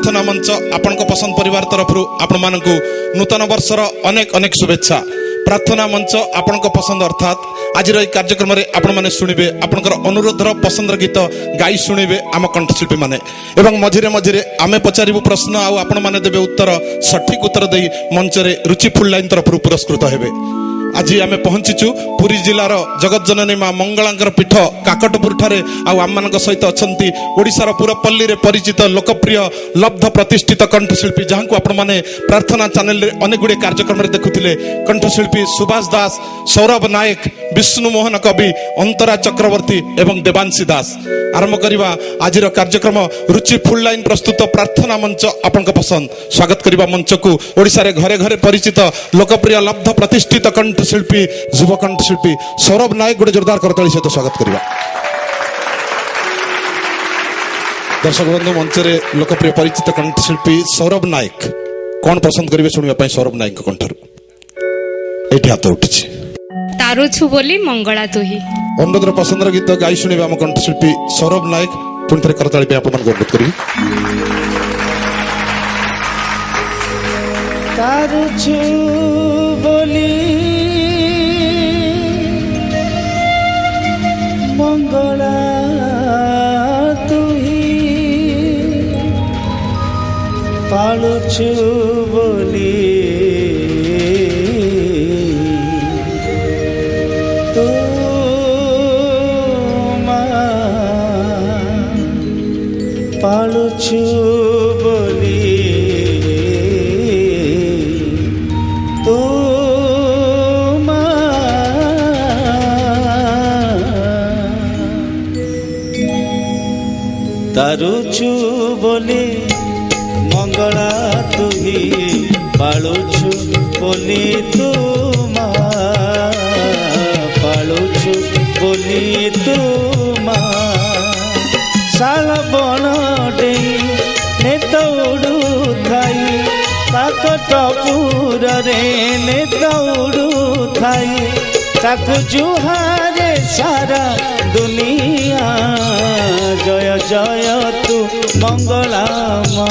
प्रार्थना मंच आपण पसंद परिवार तरफ आपण मानक नूतन वर्षर अनेक अनेक शुभेच्छा। प्रार्थना मंच आपण पसंद अर्थात आज कार्यक्रम में आपण मैंने शुणवे आपंकर अनुरोधर पसंद गीत गाई शुणवे आम कंठशिल्पी मैंने एवं मझिरे मझिरे आमे पचारू प्रश्न आपण मैंने देवे उत्तर सठिक उत्तर दे मंच रे रुचि फुल लाइन तरफ पुरस्कृत हेबे। आज आम पहुंचीचु पुरी जिलार जगत जननी माँ मंगलांकर पीठ काकटपुर ठारे आम सहित अच्छा ओडिशार पुरपल्ली रे परिचित लोकप्रिय लब्ध प्रतिष्ठित कंठशिल्पी जहाँ को आपण माने प्रार्थना चैनल रे अनेक गुड़े कार्यक्रम रे देखुथिले कंठशिल्पी सुभाष दास, सौरभ नायक, विष्णु मोहन कवि, अंतरा चक्रवर्ती एवं देवांशी दास। आरंभ करवा आज कार्यक्रम रुचि फुल लाइन प्रस्तुत प्रार्थना मंच आपण पसंद स्वागत करवा मंच को ओडिशा रे घरे घरे परिचित लोकप्रिय लब्ध प्रतिष्ठित कंठशिल्पी युव कंठशिल्पी सौरभ नायक गोटे जोरदार करताली सहित स्वागत करवा। दर्शक बंधु मंच रे लोकप्रिय परिचित कंठशिल्पी सौरभ नायक कौन पसंद करेंगे शुणा सौरभ नायक कंठर ये हाथ उठी तारुछु बोली मंगला तुही अनुरोधर पसंदर गीत गाई शुणे आम कंठशिल्पी सौरभ नायक पुणी थे करताली आप अनुरोध करी। तारुछु बोली मंगला तुही पालुछु बोली पालुछु बोली तू तारुछु बोली मंगला तुही पालुछु बोली तू पालुछु बोली तू साल बन डेई नेतौड़ू थाई काकटपुर रे नेतौड़ू थाई ताकु जुहारे सारा दुनिया जय जय तू मंगला माँ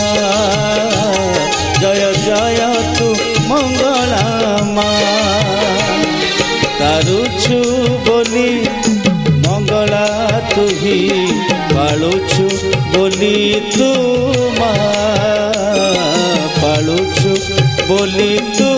जय जय तू मंगला माँ तारुछु बोली मंगला तुही पालुछु बोली तू पालुछु बोली तू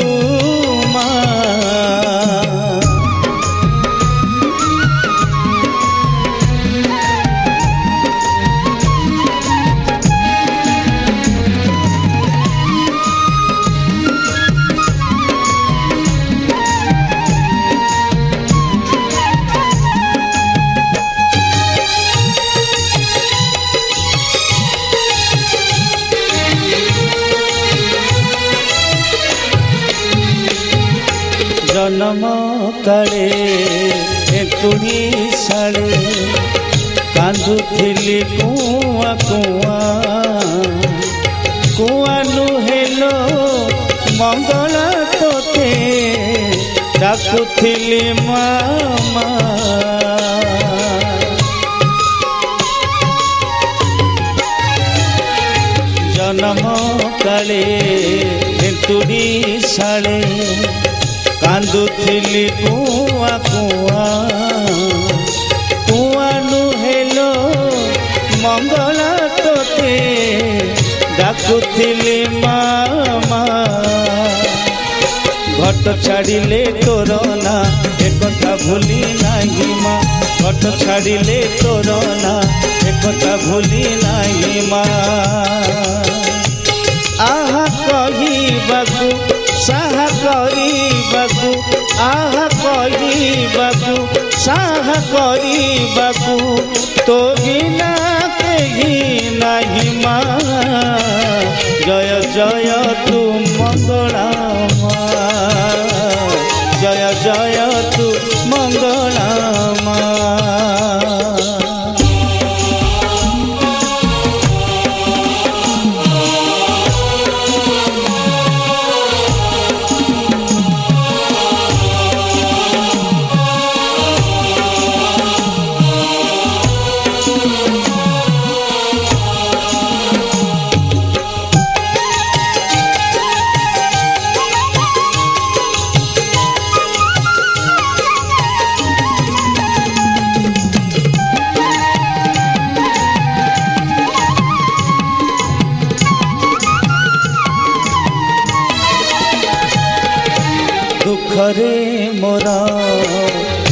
जन्म काले एकुड़ी साले कांदुथिली कुआ कुआ कुआ नुहेलो मंगला तोते डाकुथिली मामा जन्म काले एकुड़ी साले कांदुथिली कुआ कुआ कुआ नुहेलो मंगला तोते डाकुथिली मामा घट छाड़िले तोर ना एकथा भूली नाही माँ घट छाड़िले तोर ना एकथा भूली नाही माँ आहा कहिबाकू साहा करिबाकू आहा कहिबाकू साहा करिबाकू तो बिना केही नाही माँ जय जय तू मंगला माँ जय जय तू मंगला माँ। ଦୁଃଖରେ ମୋର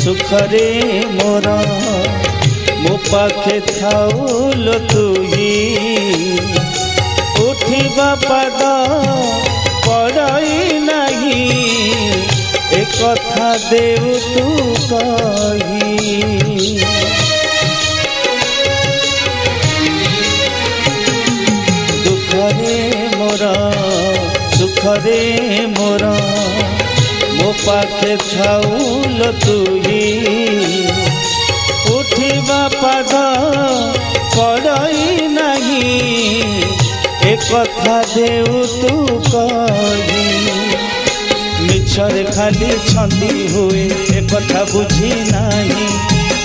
ସୁଖରେ ମୋର ମୋ ପାଖେ ଥାଉଲ ତୁହି ଉଠିବା ପାଦ ପଡ଼ଇ ନାହିଁ ଏ କଥା ଦେଉ ତୁ କହି ଦୁଃଖରେ ମୋର ସୁଖରେ ମୋର ମୋ ପାଖେ ଥାଉଲ ତୁହି ଉଠିବା ପାଦ ପଡ଼ଇ ନାହିଁ ଏ କଥା ଦେଉ ତୁ କହି ମିଛରେ ଖାଲି ଛନ୍ଦି ହୁଏ ଏ କଥା ବୁଝି ନାହିଁ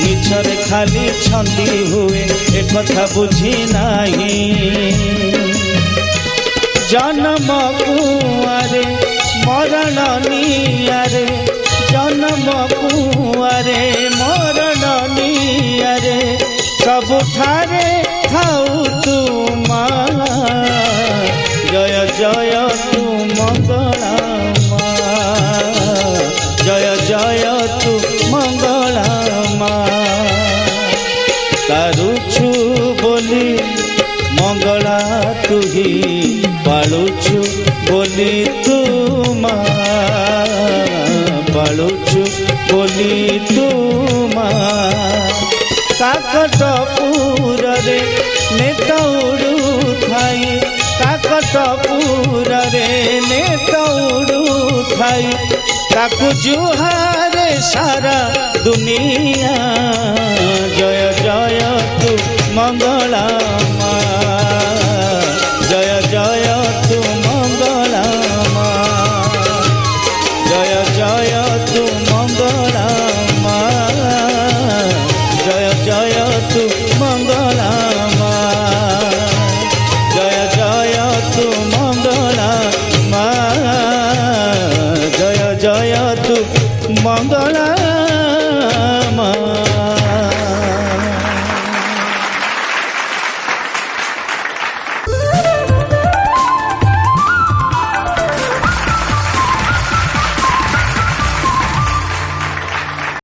ମିଛରେ ଖାଲି ଛନ୍ଦି ହୁଏ ଏ କଥା ବୁଝି ନାହିଁ ଜନ୍ମ କୁଆରେ ମରଣ ନିଆରେ ଜନ୍ମ କୁଆରେ ମରଣ ନିଆରେ ସବୁଠାରେ ଥାଉ ତୁ ମା ଜୟ ଜୟ ତୁ ମଙ୍ଗଳା ମା ଜୟ ଜୟ ତୁ ମଙ୍ଗଳା ମା ତାରୁଛୁ ବୋଲି ମଙ୍ଗଳା ତୁହି ପାଳୁଛୁ ବୋଲି ତୁ ମା ପାଳୁଛୁ ବୋଲି ତୁ ମା କାକଟପୁରରେ ନେତ ଉଡ଼ୁଥାଇ କାକଟପୁରରେ ନେତ ଉଡ଼ୁଥାଇ ତାକୁ ଜୁହାରେ ସାରା ଦୁନିଆ ଜୟ ଜୟ ତୁ ମଙ୍ଗଳା ମା ଜୟ ଜୟ ତୁ ମଙ୍ଗଳା ମା ଜୟ ଜୟ ତୁ ମଙ୍ଗଳା ମା ଜୟ ଜୟ ତୁ ମଙ୍ଗଳା ମା ଜୟ ଜୟ ତୁ ମଙ୍ଗଳା ମା ଜୟ ଜୟ ତୁ ମଙ୍ଗଳା